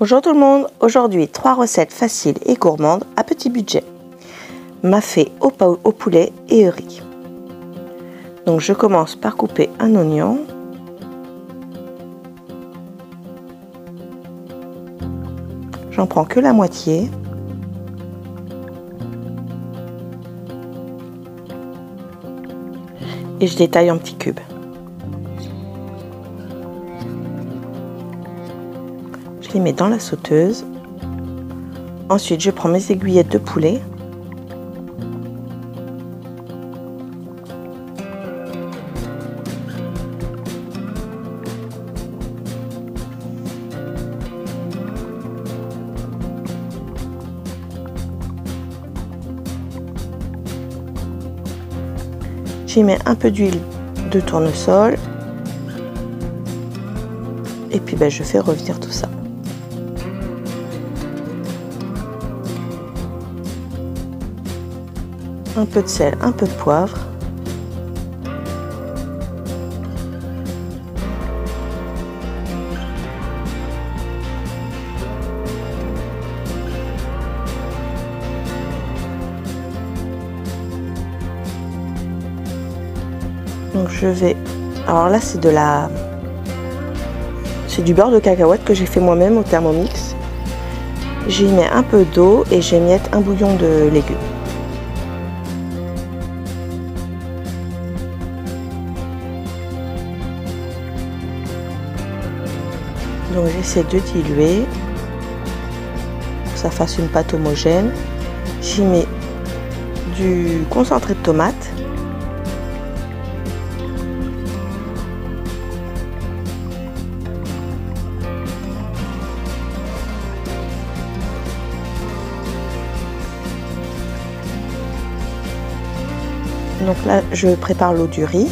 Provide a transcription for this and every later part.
Bonjour tout le monde, aujourd'hui 3 recettes faciles et gourmandes à petit budget. Mafé au poulet et riz. Donc je commence par couper un oignon. J'en prends que la moitié. Et je détaille en petits cubes. Je les mets dans la sauteuse. Ensuite, je prends mes aiguillettes de poulet. J'y mets un peu d'huile de tournesol. Et puis je fais revenir tout ça. Un peu de sel, un peu de poivre. Donc je vais... Alors là c'est du beurre de cacahuète que j'ai fait moi-même au Thermomix. J'y mets un peu d'eau et j'émiette un bouillon de légumes. Donc j'essaie de diluer pour que ça fasse une pâte homogène. J'y mets du concentré de tomate. Donc là, je prépare l'eau du riz.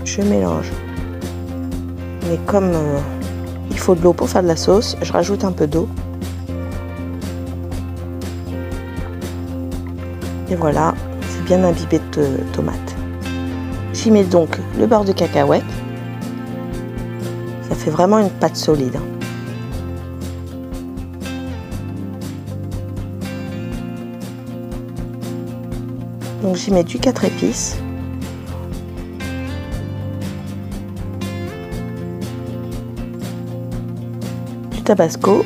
Je mélange. Mais comme il faut de l'eau pour faire de la sauce, je rajoute un peu d'eau. Et voilà, c'est bien imbibé de tomates. J'y mets donc le beurre de cacahuète. Ça fait vraiment une pâte solide. Donc j'y mets du 4 épices. Du tabasco.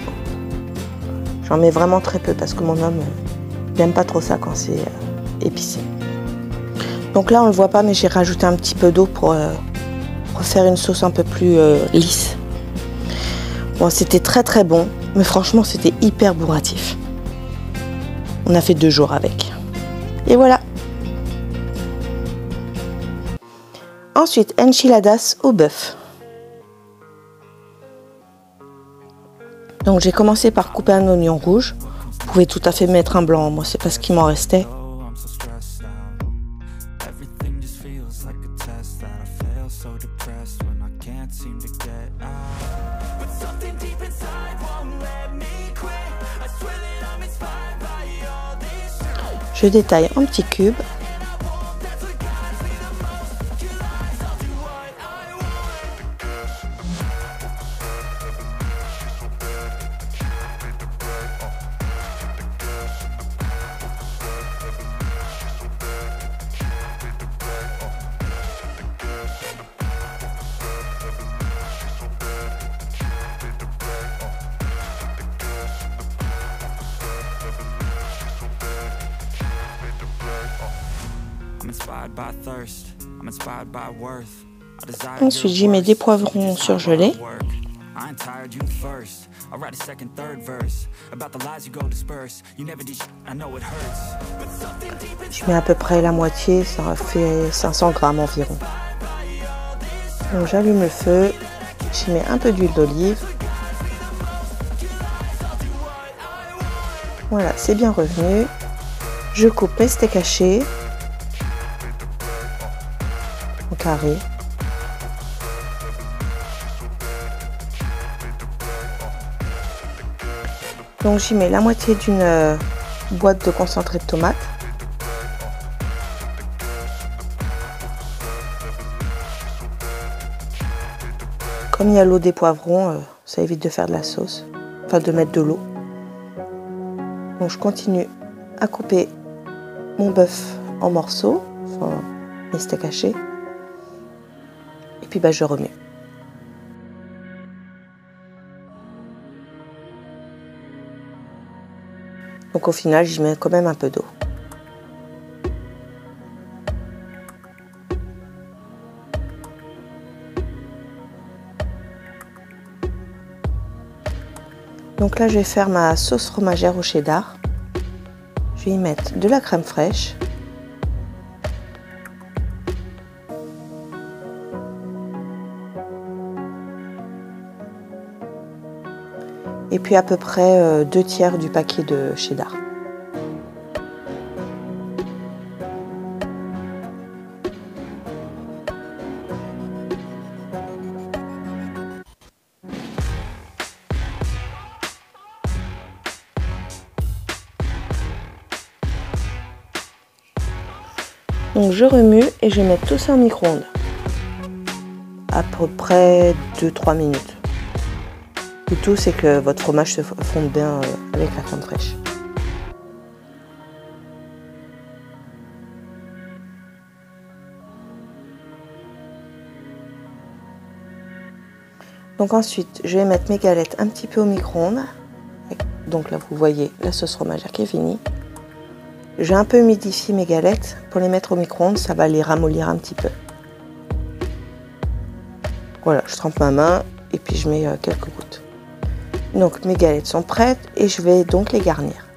J'en mets vraiment très peu parce que mon homme n'aime pas trop ça quand c'est épicé. Donc là on ne le voit pas mais j'ai rajouté un petit peu d'eau pour faire une sauce un peu plus lisse. Bon, c'était très bon mais franchement c'était hyper bourratif. On a fait 2 jours avec. Et voilà. Ensuite, enchiladas au bœuf. Donc j'ai commencé par couper un oignon rouge. Vous pouvez tout à fait mettre un blanc, moi c'est pas ce qui m'en restait. Je détaille en petits cubes. Ensuite, j'y mets des poivrons surgelés. Je mets à peu près la moitié, ça fait 500 grammes environ. Donc j'allume le feu, j'y mets un peu d'huile d'olive. Voilà, c'est bien revenu. Je coupe mes steaks hachés en carré. Donc j'y mets la moitié d'une boîte de concentré de tomate. Comme il y a l'eau des poivrons, ça évite de faire de la sauce, enfin de mettre de l'eau. Donc je continue à couper mon bœuf en morceaux, enfin mes steaks hachés, et puis je remue. Donc au final, j'y mets quand même un peu d'eau. Donc là, je vais faire ma sauce fromagère au cheddar. Je vais y mettre de la crème fraîche. Et puis à peu près 2 tiers du paquet de cheddar. Donc je remue et je vais mettre tout ça au micro-ondes. À peu près 2-3 minutes. Le tout, c'est que votre fromage se fonde bien avec la crème fraîche. Donc ensuite, je vais mettre mes galettes un petit peu au micro-ondes. Donc là, vous voyez la sauce fromagère qui est finie. J'ai un peu humidifié mes galettes pour les mettre au micro-ondes, ça va les ramollir un petit peu. Voilà, je trempe ma main et puis je mets quelques gouttes. Donc mes galettes sont prêtes et je vais donc les garnir.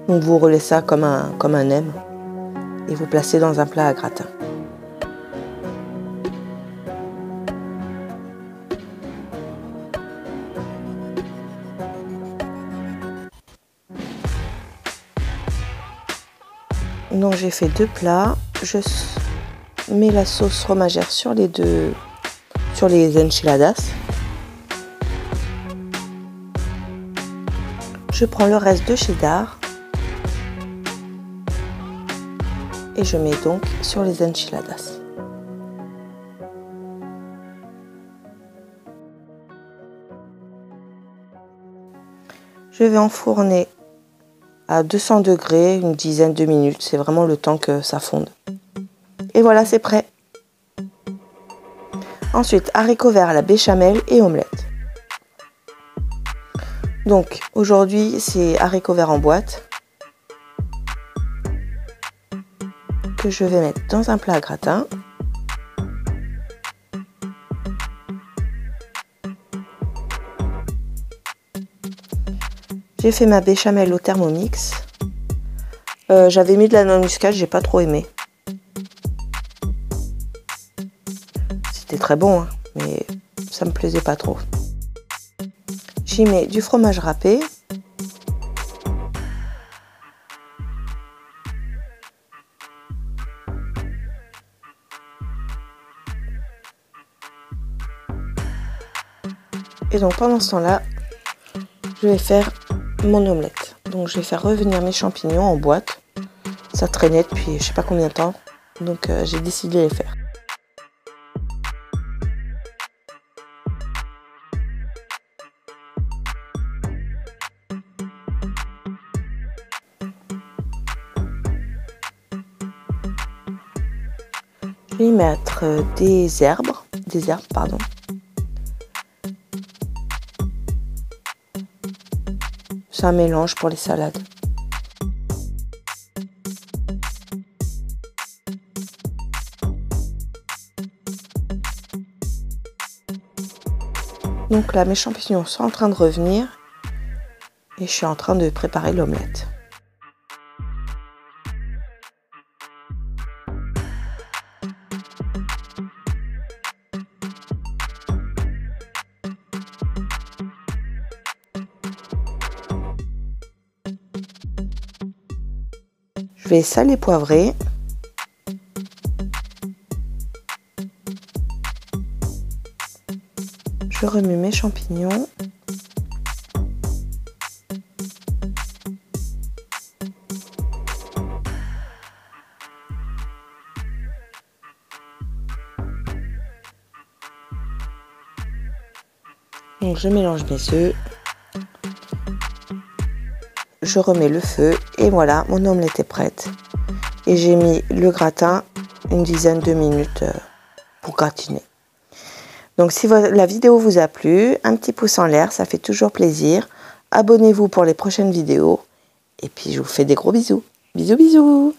Donc vous roulez ça comme un M et vous placez dans un plat à gratin. Donc j'ai fait 2 plats, je mets la sauce fromagère sur les enchiladas. Je prends le reste de cheddar et je mets donc sur les enchiladas. Je vais enfourner à 200 degrés une dizaine de minutes, c'est vraiment le temps que ça fonde. Et voilà, c'est prêt. Ensuite, haricots verts à la béchamel et omelette. Donc aujourd'hui, c'est haricots verts en boîte que je vais mettre dans un plat à gratin. J'ai fait ma béchamel au Thermomix. J'avais mis de la noix muscade, j'ai pas trop aimé. C'était très bon, hein, mais ça me plaisait pas trop. J'y mets du fromage râpé. Et donc pendant ce temps-là, je vais faire mon omelette. Donc je vais faire revenir mes champignons en boîte. Ça traînait depuis je sais pas combien de temps. Donc j'ai décidé de les faire. Je vais y mettre des herbes, pardon. C'est un mélange pour les salades. Donc là, mes champignons sont en train de revenir et je suis en train de préparer l'omelette. Je vais saler, poivrer. Je remue mes champignons. Donc je mélange mes œufs. Je remets le feu et voilà, mon omelette est prête. Et j'ai mis le gratin une dizaine de minutes pour gratiner. Donc si la vidéo vous a plu, un petit pouce en l'air, ça fait toujours plaisir. Abonnez-vous pour les prochaines vidéos. Et puis je vous fais des gros bisous. Bisous bisous.